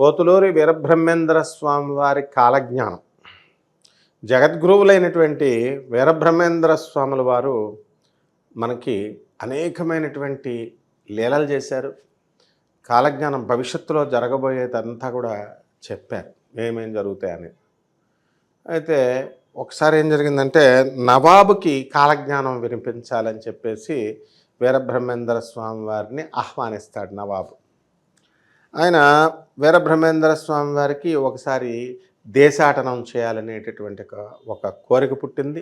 పోతులూరి వీరబ్రహ్మేంద్ర స్వామి వారి కాలజ్ఞానం. జగద్గురువులైనటువంటి వీరబ్రహ్మేంద్ర స్వాముల వారు మనకి అనేకమైనటువంటి లీలలు చేశారు. కాలజ్ఞానం భవిష్యత్తులో జరగబోయేదంతా కూడా చెప్పారు, ఏమేం జరుగుతాయని. అయితే ఒకసారి ఏం జరిగిందంటే, నవాబుకి కాలజ్ఞానం వినిపించాలని చెప్పేసి వీరబ్రహ్మేంద్ర స్వామి వారిని ఆహ్వానిస్తాడు నవాబు. ఆయన వీరబ్రహ్మేంద్ర స్వామి వారికి ఒకసారి దేశాటనం చేయాలనేటటువంటి ఒక కోరిక పుట్టింది.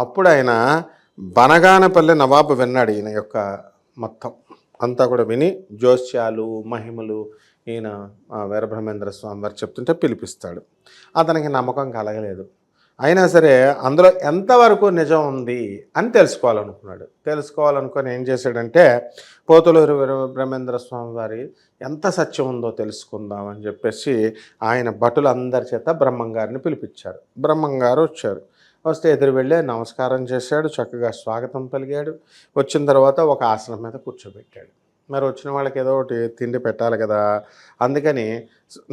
అప్పుడు ఆయన బనగానపల్లి నవాబు విన్నాడు. ఈయన యొక్క మొత్తం అంతా కూడా విని జోస్యాలు మహిమలు ఈయన వీరబ్రహ్మేంద్ర స్వామి వారు చెప్తుంటే పిలిపిస్తాడు. అతనికి నమ్మకం కలగలేదు. అయినా సరే అందులో ఎంతవరకు నిజం ఉంది అని తెలుసుకోవాలనుకొని ఏం చేశాడంటే, పోతులూరి వీరబ్రహ్మేంద్ర స్వామి వారి ఎంత సత్యం ఉందో తెలుసుకుందామని చెప్పేసి ఆయన భటులందరి చేత బ్రహ్మంగారిని పిలిపించారు. బ్రహ్మంగారు వచ్చారు. వస్తే ఎదురు వెళ్ళి నమస్కారం చేశాడు, చక్కగా స్వాగతం పలికాడు. వచ్చిన తర్వాత ఒక ఆసనం మీద కూర్చోబెట్టాడు. మరి వచ్చిన వాళ్ళకి ఏదో ఒకటి తిండి పెట్టాలి కదా, అందుకని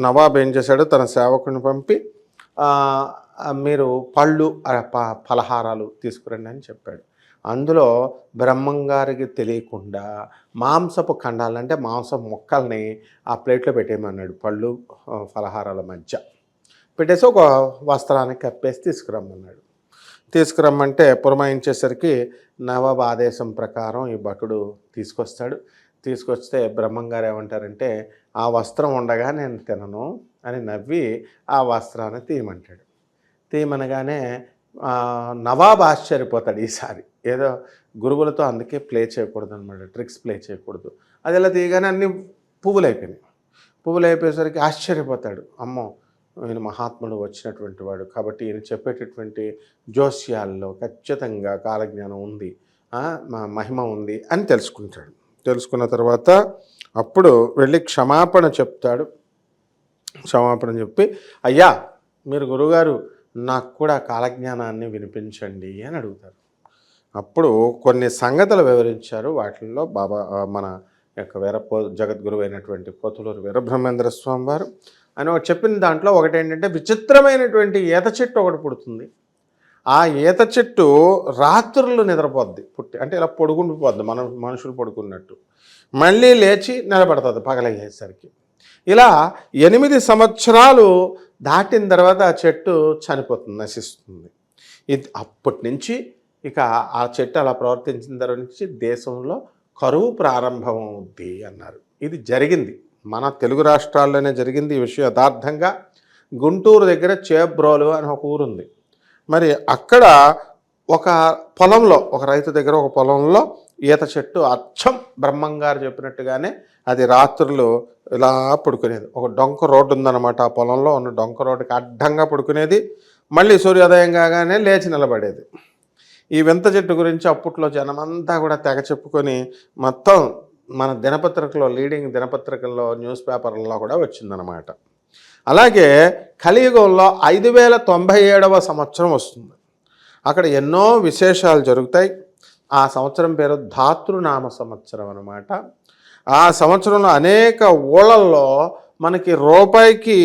నవాబ్ ఏం చేశాడు, తన సేవకుని పంపి మీరు పళ్ళు పలహారాలు తీసుకురండి అని చెప్పాడు. అందులో బ్రహ్మంగారికి తెలియకుండా మాంసపు ఖండాలు, అంటే మాంసం మొక్కల్ని ఆ ప్లేట్లో పెట్టేయమన్నాడు. పళ్ళు ఫలహారాల మధ్య పెట్టేసి ఒక వస్త్రానికి కప్పేసి తీసుకురమ్మంటే పురమాయించేసరికి నవాబ్ ఆదేశం ప్రకారం ఈ భటుడు తీసుకొస్తే బ్రహ్మంగారు ఏమంటారంటే, ఆ వస్త్రం ఉండగా నేను తినను అని నవ్వి ఆ వస్త్రాన్ని తీయమనగానే నవాబ్ ఆశ్చర్యపోతాడు. ఈసారి ఏదో గురువులతో అందుకే ప్లే చేయకూడదు అనమాట, ట్రిక్స్ ప్లే చేయకూడదు. అది ఇలా తీయగానే అన్ని పువ్వులు అయిపోయేసరికి ఆశ్చర్యపోతాడు. అమ్మో, ఈయన మహాత్ముడు వచ్చినటువంటి వాడు కాబట్టి ఈయన చెప్పేటటువంటి జోస్యాల్లో ఖచ్చితంగా కాలజ్ఞానం ఉంది, మహిమ ఉంది అని తెలుసుకున్న తర్వాత అప్పుడు వెళ్ళి క్షమాపణ చెప్పి, అయ్యా మీరు గురువుగారు నాకు కూడా కాలజ్ఞానాన్ని వినిపించండి అని అడుగుతారు. అప్పుడు కొన్ని సంగతులు వివరించారు. వాటిల్లో మన యొక్క జగద్గురువు అయినటువంటి పోతులూరి వీరబ్రహ్మేంద్ర స్వామి వారు అని చెప్పిన దాంట్లో ఒకటి ఏంటంటే, విచిత్రమైనటువంటి ఈత చెట్టు ఒకటి పుడుతుంది. ఆ ఈత చెట్టు రాత్రులు నిద్రపోద్ది, అంటే ఇలా పొడుగుండిపోద్ది, మనుషులు పడుకున్నట్టు. మళ్ళీ లేచి నిలబడుతుంది పగలయ్యేసరికి. ఇలా 8 సంవత్సరాలు దాటిన తర్వాత ఆ చెట్టు చనిపోతుంది, నశిస్తుంది. అప్పటి నుంచి ఇక ఆ చెట్టు అలా ప్రవర్తించిన తర్వాత నుంచి దేశంలో కరువు ప్రారంభం అవుద్ది అన్నారు. ఇది జరిగింది, మన తెలుగు రాష్ట్రాల్లోనే జరిగింది ఈ విషయం యథార్థంగా. గుంటూరు దగ్గర చేబ్రోలు అని ఒక ఊరుంది. మరి అక్కడ ఒక రైతు దగ్గర ఒక పొలంలో ఈత చెట్టు అచ్చం బ్రహ్మంగారు చెప్పినట్టుగానే అది రాత్రులు ఇలా పడుకునేది. ఒక డొంక రోడ్డు ఉందన్నమాట, ఆ పొలంలో ఉన్న డొంక రోడ్డుకి అడ్డంగా పడుకునేది. మళ్ళీ సూర్యోదయం కాగానే లేచి నిలబడేది. ఈ వింత చెట్టు గురించి అప్పట్లో జనమంతా కూడా తెగ చెప్పుకొని మొత్తం మన దినపత్రికలో, లీడింగ్ దినపత్రికల్లో, న్యూస్ పేపర్లలో కూడా వచ్చిందనమాట. అలాగే కలియుగంలో 5097వ సంవత్సరం వస్తుంది. అక్కడ ఎన్నో విశేషాలు జరుగుతాయి. ఆ సంవత్సరం పేరు ధాతృనామ సంవత్సరం అన్నమాట. ఆ సంవత్సరంలో అనేక ఊళ్ళల్లో మనకి రూపాయికి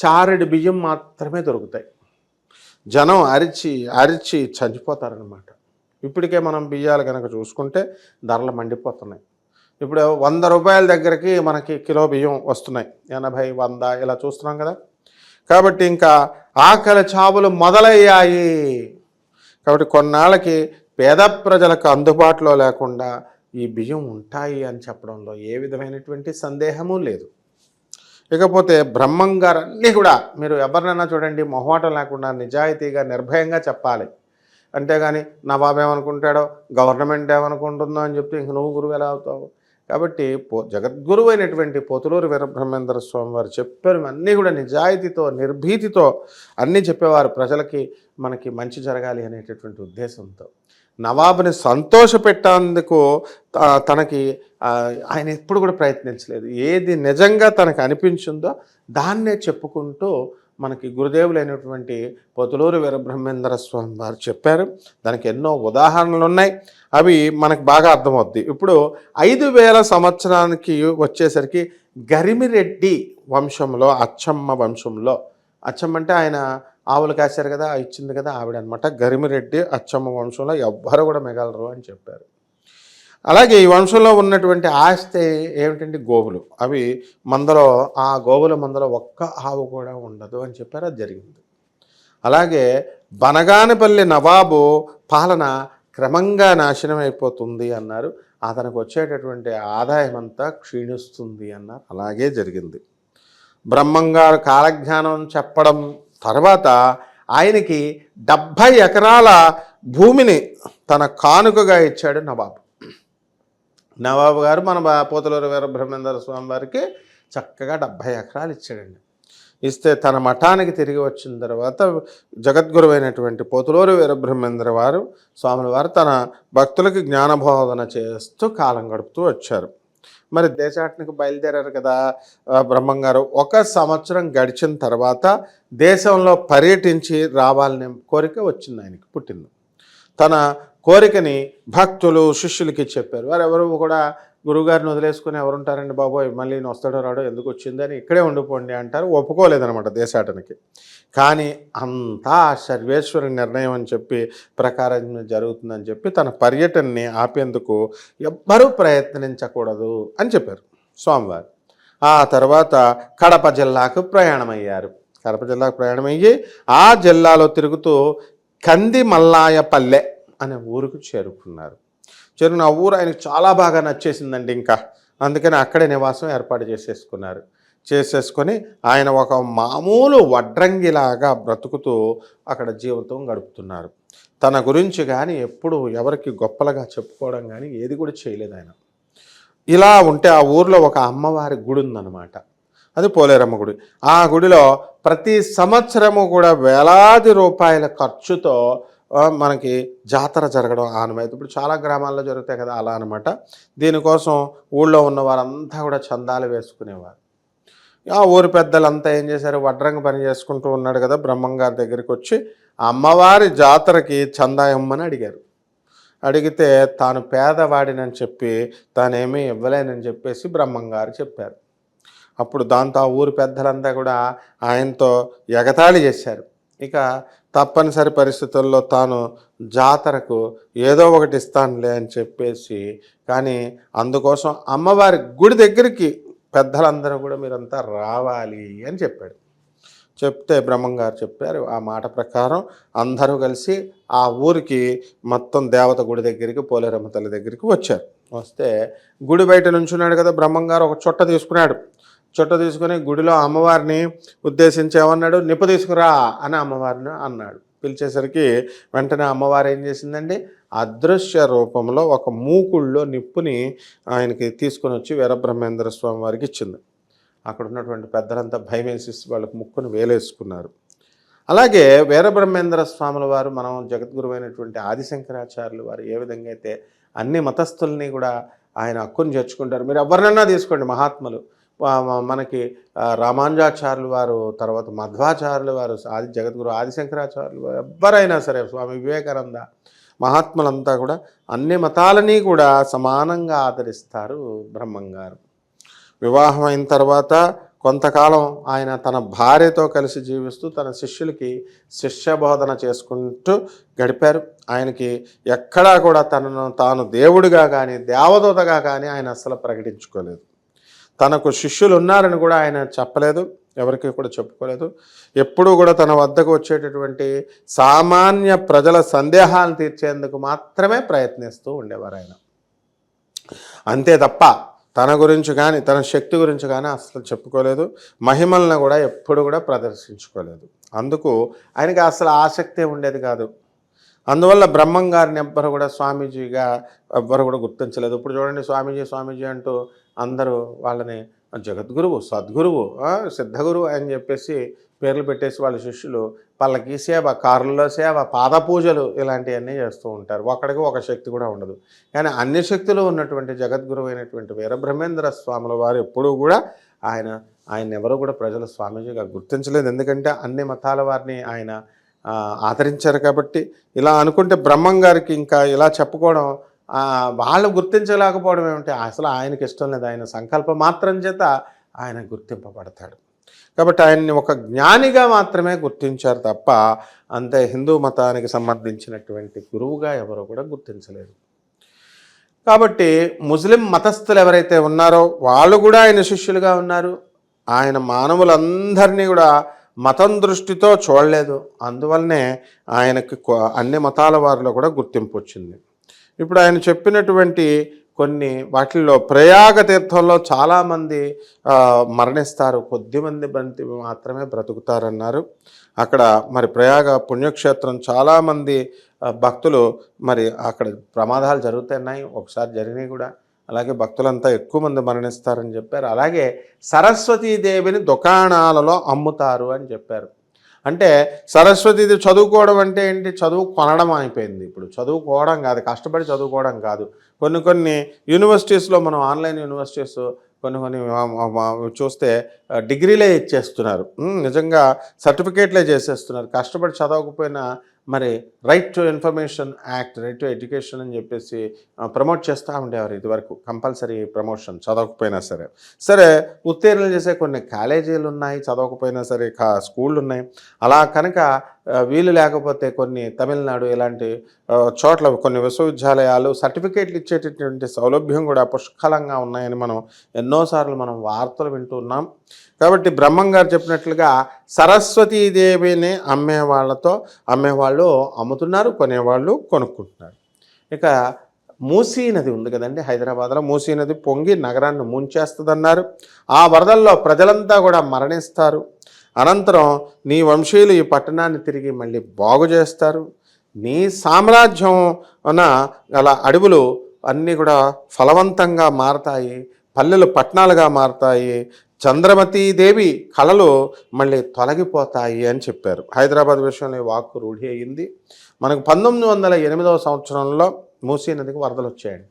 చారెడు బియ్యం మాత్రమే దొరుకుతాయి. జనం అరిచి చనిపోతారనమాట. ఇప్పటికే మనం బియ్యాలు కనుక చూసుకుంటే ధరలు మండిపోతున్నాయి. ఇప్పుడు 100 రూపాయల దగ్గరికి మనకి కిలో బియ్యం వస్తున్నాయి, 80, 100 ఇలా చూస్తున్నాం కదా. కాబట్టి ఇంకా ఆకలి చావులు మొదలయ్యాయి. కాబట్టి కొన్నాళ్ళకి పేద ప్రజలకు అందుబాటులో లేకుండా ఈ బియ్యం ఉంటాయి అని చెప్పడంలో ఏ విధమైనటువంటి సందేహము లేదు. ఇకపోతే బ్రహ్మంగారు అన్నీ కూడా మీరు ఎవరినైనా చూడండి, మొహమాటం లేకుండా నిజాయితీగా నిర్భయంగా చెప్పాలి. అంతేగాని నా బాబు ఏమనుకుంటాడో, గవర్నమెంట్ ఏమనుకుంటుందో అని చెప్తే ఇంక నువ్వు గురువు ఎలా అవుతావు? కాబట్టి జగద్గురువు అయినటువంటి పోతులూరి వీరబ్రహ్మేంద్ర స్వామి వారు చెప్పారు అన్నీ కూడా నిజాయితీతో, నిర్భీతితో అన్నీ చెప్పేవారు. ప్రజలకి మనకి మంచి జరగాలి అనేటటువంటి ఉద్దేశంతో నవాబుని సంతోషపెట్టేందుకు తనకి ఆయన ఎప్పుడు కూడా ప్రయత్నించలేదు. ఏది నిజంగా తనకు అనిపించిందో దాన్నే చెప్పుకుంటూ మనకి గురుదేవులైనటువంటి పోతులూరి వీరబ్రహ్మేంద్ర స్వామి వారు చెప్పారు. దానికి ఎన్నో ఉదాహరణలు ఉన్నాయి. అవి మనకు బాగా అర్థమవుద్ది. ఇప్పుడు 5000 సంవత్సరానికి వచ్చేసరికి గరిమిరెడ్డి వంశంలో, అచ్చమ్మ వంశంలో, అచ్చమ్మ అంటే ఆయన ఆవులు కాశారు కదా, ఇచ్చింది కదా ఆవిడ అనమాట. గరిమిరెడ్డి అచ్చమ్మ వంశంలో ఎవ్వరు కూడా మిగలరు అని చెప్పారు. అలాగే ఈ వంశంలో ఉన్నటువంటి ఆస్తి ఏమిటంటే గోవులు. అవి మందలో, ఆ గోవుల మందలో ఒక్క ఆవు కూడా ఉండదు అని చెప్పారు. అది జరిగింది. అలాగే బనగానపల్లి నవాబు పాలన క్రమంగా నాశనం అయిపోతుంది అన్నారు. అతనికి వచ్చేటటువంటి ఆదాయం అంతా క్షీణిస్తుంది అన్నారు. అలాగే జరిగింది. బ్రహ్మంగారు కాలజ్ఞానం చెప్పడం తర్వాత ఆయనకి 70 ఎకరాల భూమిని తన కానుకగా ఇచ్చాడు నవాబు. నవాబు గారు మన పోతులూరి వీరబ్రహ్మేంద్ర స్వామి వారికి చక్కగా 70 ఎకరాలు ఇచ్చాడండి. ఇస్తే తన మఠానికి తిరిగి వచ్చిన తర్వాత జగద్గురువైనటువంటి పోతులూరి వీరబ్రహ్మేంద్ర వారు స్వాముల వారు తన భక్తులకి జ్ఞానబోధన చేస్తూ కాలం గడుపుతూ వచ్చారు. మరి దేశాటనకు బయలుదేరారు కదా బ్రహ్మంగారు. 1 సంవత్సరం గడిచిన తర్వాత దేశంలో పర్యటించి రావాలనే కోరిక వచ్చింది, ఆయనకి పుట్టింది. తన కోరికని భక్తులు శిష్యులకి చెప్పారు. వారెవరు కూడా గురువుగారిని వదిలేసుకుని ఎవరుంటారండి బాబోయ్, మళ్ళీ ఈయన వస్తాడో రాడో, ఎందుకు వచ్చింది అని ఇక్కడే ఉండిపోండి అంటారు. ఒప్పుకోలేదనమాట దేశాటనకి. కానీ అంతా సర్వేశ్వరి నిర్ణయం అని చెప్పి ప్రకారం జరుగుతుందని చెప్పి తన పర్యటనని ఆపేందుకు ఎవ్వరూ ప్రయత్నించకూడదు అని చెప్పారు స్వామివారు. ఆ తర్వాత కడప జిల్లాకు ప్రయాణమయ్యారు. కడప జిల్లాకు ప్రయాణమయ్యి ఆ జిల్లాలో తిరుగుతూ కంది మల్లాయపల్లె అనే ఊరుకు చేరుకున్నారు. చేరుకున్న ఆ ఊరు ఆయనకు చాలా బాగా నచ్చేసిందండి. ఇంకా అందుకని అక్కడే నివాసం ఏర్పాటు చేసేసుకొని ఆయన ఒక మామూలు వడ్రంగిలాగా బ్రతుకుతూ అక్కడ జీవితం గడుపుతున్నారు. తన గురించి కానీ ఎప్పుడు ఎవరికి గొప్పలుగా చెప్పుకోవడం కానీ ఏది కూడా చేయలేదు ఆయన. ఇలా ఉంటే ఆ ఊరిలో ఒక అమ్మవారి గుడి ఉందన్నమాట. అది పోలేరమ్మ గుడి. ఆ గుడిలో ప్రతి సంవత్సరము కూడా వేలాది రూపాయల ఖర్చుతో మనకి జాతర జరగడం ఆనవాయితీ. ఇప్పుడు చాలా గ్రామాల్లో జరుగుతాయి కదా, అలా అనమాట. దీనికోసం ఊళ్ళో ఉన్న వారంతా కూడా చందాలు వేసుకునేవారు. ఆ ఊరి పెద్దలంతా ఏం చేశారు, వడ్రంగి పని చేసుకుంటూ ఉన్నాడు కదా, బ్రహ్మంగారి దగ్గరికి వచ్చి అమ్మవారి జాతరకి చందా ఇమ్మని అడిగారు. అడిగితే తాను పేదవాడినని చెప్పి తానేమీ ఇవ్వలేనని చెప్పేసి బ్రహ్మంగారు చెప్పారు. అప్పుడు దాంతో ఆ ఊరి పెద్దలంతా కూడా ఆయనతో ఎగతాళి చేశారు. ఇక తప్పనిసరి పరిస్థితుల్లో తాను జాతరకు ఏదో ఒకటి ఇస్తానులే అని చెప్పేసి, కానీ అందుకోసం అమ్మవారి గుడి దగ్గరికి పెద్దలందరూ కూడా మీరంతా రావాలి అని చెప్పాడు. చెప్తే బ్రహ్మంగారు చెప్పారు. ఆ మాట ప్రకారం అందరూ కలిసి ఆ ఊరికి మొత్తం దేవత గుడి దగ్గరికి, పోలేరమ్మ తల్లి దగ్గరికి వచ్చారు. వస్తే గుడి బయట నుంచున్నాడు కదా బ్రహ్మంగారు, ఒక చుట్ట తీసుకున్నాడు. చుట్ట తీసుకుని గుడిలో అమ్మవారిని ఉద్దేశించి ఏమన్నాడు, నిప్పు తీసుకురా అని అమ్మవారిని అన్నాడు. పిలిచేసరికి వెంటనే అమ్మవారు ఏం చేసిందండి, అదృశ్య రూపంలో ఒక మూకుళ్ళలో నిప్పుని ఆయనకి తీసుకొని వచ్చి వీరబ్రహ్మేంద్ర స్వామి వారికి ఇచ్చింది. అక్కడ ఉన్నటువంటి పెద్దలంతా భయం వేసి వాళ్ళకి ముక్కును వేలేసుకున్నారు. అలాగే వీరబ్రహ్మేంద్ర స్వాముల వారు, మనం జగద్గురువైనటువంటి ఆదిశంకరాచార్యులు వారు ఏ విధంగా అయితే అన్ని మతస్థుల్ని కూడా ఆయన హక్కును చేర్చుకుంటారు. మీరు ఎవరినన్నా తీసుకోండి, మహాత్ములు మనకి రామానుజాచార్యులు వారు, తర్వాత మధ్వాచార్యులు వారు, జగద్గురు ఆదిశంకరాచార్యులు వారు, ఎవరైనా సరే, స్వామి వివేకానంద, మహాత్ములంతా కూడా అన్ని మతాలని కూడా సమానంగా ఆదరిస్తారు బ్రహ్మంగారు. వివాహం అయిన తర్వాత కొంతకాలం ఆయన తన భార్యతో కలిసి జీవిస్తూ తన శిష్యులకి శిష్యబోధన చేసుకుంటూ గడిపారు. ఆయనకి ఎక్కడా కూడా తనను తాను దేవుడిగా కానీ దేవదూతగా కానీ ఆయన అస్సలు ప్రకటించుకోలేదు. తనకు శిష్యులు ఉన్నారని కూడా ఆయన చెప్పలేదు, ఎవరికి కూడా చెప్పుకోలేదు. ఎప్పుడూ కూడా తన వద్దకు వచ్చేటటువంటి సామాన్య ప్రజల సందేహాలను తీర్చేందుకు మాత్రమే ప్రయత్నిస్తూ ఉండేవారు ఆయన. అంతే తప్ప తన గురించి కానీ తన శక్తి గురించి కానీ అసలు చెప్పుకోలేదు. మహిమలను కూడా ఎప్పుడు కూడా ప్రదర్శించుకోలేదు. అందుకు ఆయనకి అసలు ఆసక్తే ఉండేది కాదు. అందువల్ల బ్రహ్మంగారిని ఎవ్వరు కూడా స్వామీజీగా ఎవ్వరు కూడా గుర్తించలేదు. ఇప్పుడు చూడండి, స్వామీజీ అంటూ అందరూ వాళ్ళని జగద్గురువు, సద్గురువు, సిద్ధగురువు అని చెప్పేసి పేర్లు పెట్టేసి వాళ్ళ శిష్యులు వాళ్ళకి సేవ, కారుల్లో సేవ, పాద పూజలు ఇలాంటివన్నీ చేస్తూ ఉంటారు. ఒకడికి ఒక శక్తి కూడా ఉండదు. కానీ అన్ని శక్తులు ఉన్నటువంటి జగద్గురువు అయినటువంటి వీరబ్రహ్మేంద్ర స్వాముల వారు ఎప్పుడూ కూడా ఆయన ఆయన ఎవరో కూడా ప్రజలు స్వామీజీగా గుర్తించలేదు. ఎందుకంటే అన్ని మతాల వారిని ఆయన ఆదరించారు కాబట్టి. ఇలా అనుకుంటే బ్రహ్మం గారికి ఇంకా ఇలా చెప్పుకోవడం వాళ్ళు గుర్తించలేకపోవడం ఏమిటి? అసలు ఆయనకి ఇష్టం లేదు. ఆయన సంకల్ప మాత్రం చేత ఆయన గుర్తింపబడతాడు. కాబట్టి ఆయన్ని ఒక జ్ఞానిగా మాత్రమే గుర్తించారు తప్ప అంతే హిందూ మతానికి సంబంధించినటువంటి గురువుగా ఎవరో కూడా గుర్తించలేదు. కాబట్టి ముస్లిం మతస్థులు ఎవరైతే ఉన్నారో వాళ్ళు కూడా ఆయన శిష్యులుగా ఉన్నారు. ఆయన మానవులందరినీ కూడా మతం దృష్టితో చూడలేదు. అందువల్లనే ఆయనకి అన్ని మతాల వారిలో కూడా గుర్తింపు వచ్చింది. ఇప్పుడు ఆయన చెప్పినటువంటి కొన్ని వాటిల్లో ప్రయాగ తీర్థంలో చాలామంది మరణిస్తారు, కొద్దిమంది మాత్రమే బ్రతుకుతారన్నారు. అక్కడ మరి ప్రయాగ పుణ్యక్షేత్రం చాలామంది భక్తులు మరి అక్కడ ప్రమాదాలు జరుగుతున్నాయి, ఒకసారి జరిగినాయి కూడా. అలాగే భక్తులంతా ఎక్కువ మంది మరణిస్తారని చెప్పారు. అలాగే సరస్వతీదేవిని దుకాణాలలో అమ్ముతారు అని చెప్పారు. అంటే సరస్వతీదేవి చదువుకోవడం అంటే ఏంటి? చదువు కొనడం అయిపోయింది. ఇప్పుడు చదువుకోవడం కాదు, కష్టపడి చదువుకోవడం కాదు. కొన్ని యూనివర్సిటీస్లో మనం ఆన్లైన్ యూనివర్సిటీస్ కొన్ని చూస్తే డిగ్రీలే ఇచ్చేస్తున్నారు, నిజంగా సర్టిఫికేట్లే చేసేస్తున్నారు. కష్టపడి చదవకపోయినా మరి right to information act, right to education అని చెప్పేసి ప్రమోట్ చేస్తూ ఉండేవారు ఇదివరకు. కంపల్సరీ ప్రమోషన్ చదవకపోయినా సరే ఉత్తీర్ణలు చేసే కొన్ని కాలేజీలు ఉన్నాయి, చదవకపోయినా సరే స్కూళ్ళు ఉన్నాయి. అలా కనుక వీలు లేకపోతే కొన్ని తమిళనాడు ఇలాంటి చోట్ల కొన్ని విశ్వవిద్యాలయాలు సర్టిఫికేట్లు ఇచ్చేటటువంటి సౌలభ్యం కూడా పుష్కలంగా ఉన్నాయని ఎన్నోసార్లు మనం వార్తలు వింటున్నాం. కాబట్టి బ్రహ్మం గారు చెప్పినట్లుగా సరస్వతీదేవిని అమ్మేవాళ్ళు అమ్ముతున్నారు, కొనేవాళ్ళు కొనుక్కుంటున్నారు. ఇక మూసీ నది ఉంది కదండి హైదరాబాద్లో, మూసీ నది పొంగి నగరాన్ని ముంచేస్తుందన్నారు. ఆ వరదల్లో ప్రజలంతా కూడా మరణిస్తారు. అనంతరం నీ వంశీయులు ఈ పట్టణాన్ని తిరిగి మళ్ళీ బాగు చేస్తారు. నీ సామ్రాజ్యం గల అడవులు అన్నీ కూడా ఫలవంతంగా మారతాయి, పల్లెలు పట్టణాలుగా మారతాయి, చంద్రమతీదేవి కళలు మళ్ళీ తొలగిపోతాయి అని చెప్పారు. హైదరాబాద్ విషయంలో వాక్కు రూఢి అయ్యింది. మనకు 1908వ సంవత్సరంలో మూసీ నదికి వరదలు వచ్చాయండి.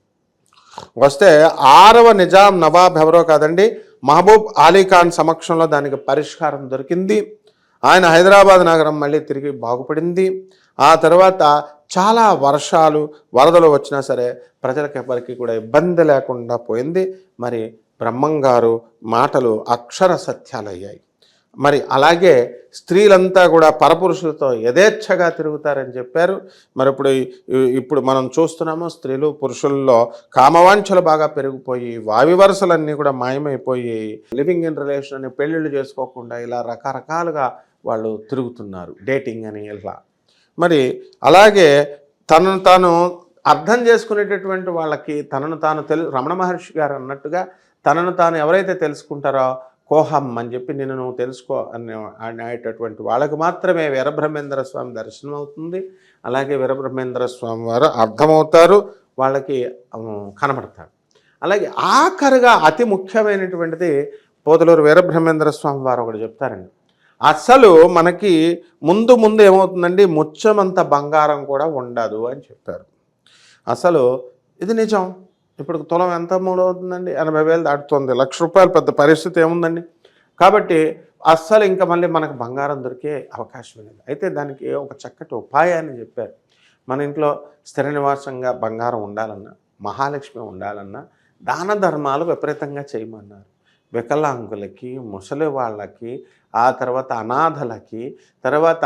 వస్తే 6వ నిజాం నవాబ్ ఎవరో కాదండి, మహబూబ్ అలీఖాన్ సమక్షంలో దానికి పరిష్కారం దొరికింది. ఆయన హైదరాబాద్ నగరం మళ్ళీ తిరిగి బాగుపడింది. ఆ తర్వాత చాలా వర్షాలు వరదలు వచ్చినా సరే ప్రజలకు ఎవరికి కూడా ఇబ్బంది లేకుండా పోయింది. మరి బ్రహ్మంగారు మాటలు అక్షర సత్యాలయ్యాయి. మరి అలాగే స్త్రీలంతా కూడా పరపురుషులతో యథేచ్ఛగా తిరుగుతారని చెప్పారు. మరి ఇప్పుడు మనం చూస్తున్నాము, స్త్రీలు పురుషుల్లో కామవాంఛలు బాగా పెరిగిపోయి వావి వరుసలన్నీ కూడా మాయమైపోయి లివింగ్ ఇన్ రిలేషన్ అని పెళ్ళిళ్ళు చేసుకోకుండా ఇలా రకరకాలుగా వాళ్ళు తిరుగుతున్నారు, డేటింగ్ అని ఇలా. మరి అలాగే తనను తాను అర్థం చేసుకునేటటువంటి వాళ్ళకి తనను తాను రమణ మహర్షి గారు అన్నట్టుగా తనను తాను ఎవరైతే తెలుసుకుంటారో కోహం అని చెప్పి నిన్ను నువ్వు తెలుసుకో అనేటటువంటి వాళ్ళకు మాత్రమే వీరబ్రహ్మేంద్ర స్వామి దర్శనం అవుతుంది. అలాగే వీరబ్రహ్మేంద్ర స్వామి వారు అర్థమవుతారు, వాళ్ళకి కనబడతారు. అలాగే ఆఖరిగా అతి ముఖ్యమైనటువంటిది పోతులూరు వీరబ్రహ్మేంద్ర స్వామి వారు ఒకటి చెప్తారండి. అసలు మనకి ముందు ఏమవుతుందండి, ముచ్చమంత బంగారం కూడా ఉండదు అని చెప్పారు. అసలు ఇది నిజం. ఇప్పుడు తులం ఎంత అవుతుందండి? 80,000 దాటుతుంది. ₹1,00,000 పెద్ద పరిస్థితి ఏముందండి? కాబట్టి అస్సలు ఇంకా మళ్ళీ మనకు బంగారం దొరికే అవకాశం లేదు. అయితే దానికి ఒక చక్కటి ఉపాయాన్ని చెప్పారు. మన ఇంట్లో స్థిర నివాసంగా బంగారం ఉండాలన్నా, మహాలక్ష్మి ఉండాలన్నా దాన ధర్మాలు విపరీతంగా చేయమన్నారు. వికలాంగులకి, ముసలి వాళ్ళకి, ఆ తర్వాత అనాథలకి, తర్వాత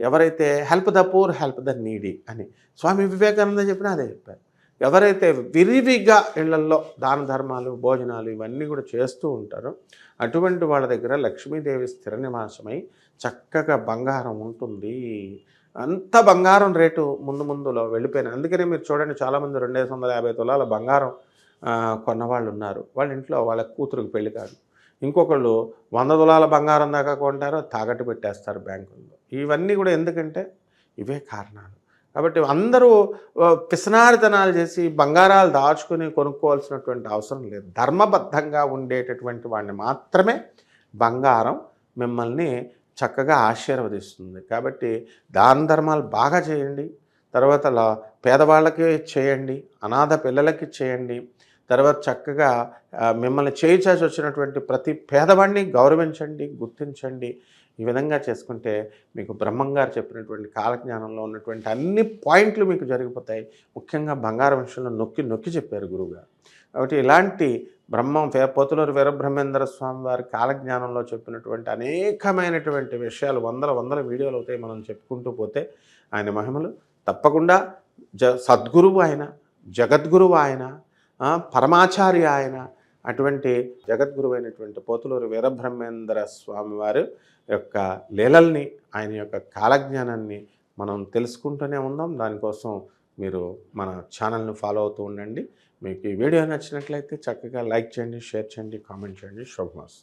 ఎవరైతే help the poor help the needy అని స్వామి వివేకానంద చెప్పినా అదే చెప్పారు. ఎవరైతే విరివిగా ఇళ్లల్లో దాన ధర్మాలు, భోజనాలు ఇవన్నీ కూడా చేస్తూ ఉంటారో అటువంటి వాళ్ళ దగ్గర లక్ష్మీదేవి స్థిర నివాసమై చక్కగా బంగారం ఉంటుంది. అంత బంగారం రేటు ముందులో వెళ్ళిపోయినాయి. అందుకనే మీరు చూడండి, చాలామంది 250 తులాల బంగారం కొన్నవాళ్ళు ఉన్నారు. వాళ్ళ ఇంట్లో వాళ్ళ కూతురుకు పెళ్లి కాదు, ఇంకొకళ్ళు 100 తులాల బంగారం దాకా కొంటారో తాకట్టు పెట్టేస్తారు బ్యాంకుల్లో. ఇవన్నీ కూడా ఎందుకంటే ఇవే కారణాలు. కాబట్టి అందరూ పిసనారితనాలు చేసి బంగారాలు దాచుకుని కొనుక్కోవాల్సినటువంటి అవసరం లేదు. ధర్మబద్ధంగా ఉండేటటువంటి వాడిని మాత్రమే బంగారం మిమ్మల్ని చక్కగా ఆశీర్వదిస్తుంది. కాబట్టి దాన ధర్మాలు బాగా చేయండి. తర్వాత పేదవాళ్ళకి చేయండి, అనాథ పిల్లలకి చేయండి. తర్వాత చక్కగా మిమ్మల్ని చేయి చాచి వచ్చినటువంటి ప్రతి పేదవాడిని గౌరవించండి, గుర్తించండి. ఈ విధంగా చేసుకుంటే మీకు బ్రహ్మంగారు చెప్పినటువంటి కాలజ్ఞానంలో ఉన్నటువంటి అన్ని పాయింట్లు మీకు జరిగిపోతాయి. ముఖ్యంగా బంగారం విషయంలో నొక్కి నొక్కి చెప్పారు గురువుగారు. కాబట్టి ఇలాంటి పోతులూరి వీరబ్రహ్మేంద్ర స్వామి వారి కాలజ్ఞానంలో చెప్పినటువంటి అనేకమైనటువంటి విషయాలు వందల వందల వీడియోలు అవుతాయి మనం చెప్పుకుంటూ పోతే. ఆయన మహిమలు తప్పకుండా సద్గురువు ఆయన, జగద్గురువు ఆయన, పరమాచార్య ఆయన. అటువంటి జగద్గురువు అయినటువంటి పోతులూరి వీరబ్రహ్మేంద్ర స్వామి వారి యొక్క లీలల్ని, ఆయన యొక్క కాలజ్ఞానాన్ని మనం తెలుసుకుంటూనే ఉందాం. దానికోసం మీరు మన ఛానల్ని ఫాలో అవుతూ ఉండండి. మీకు ఈ వీడియో నచ్చినట్లయితే చక్కగా లైక్ చేయండి, షేర్ చేయండి, కామెంట్ చేయండి. శుభమస్తు.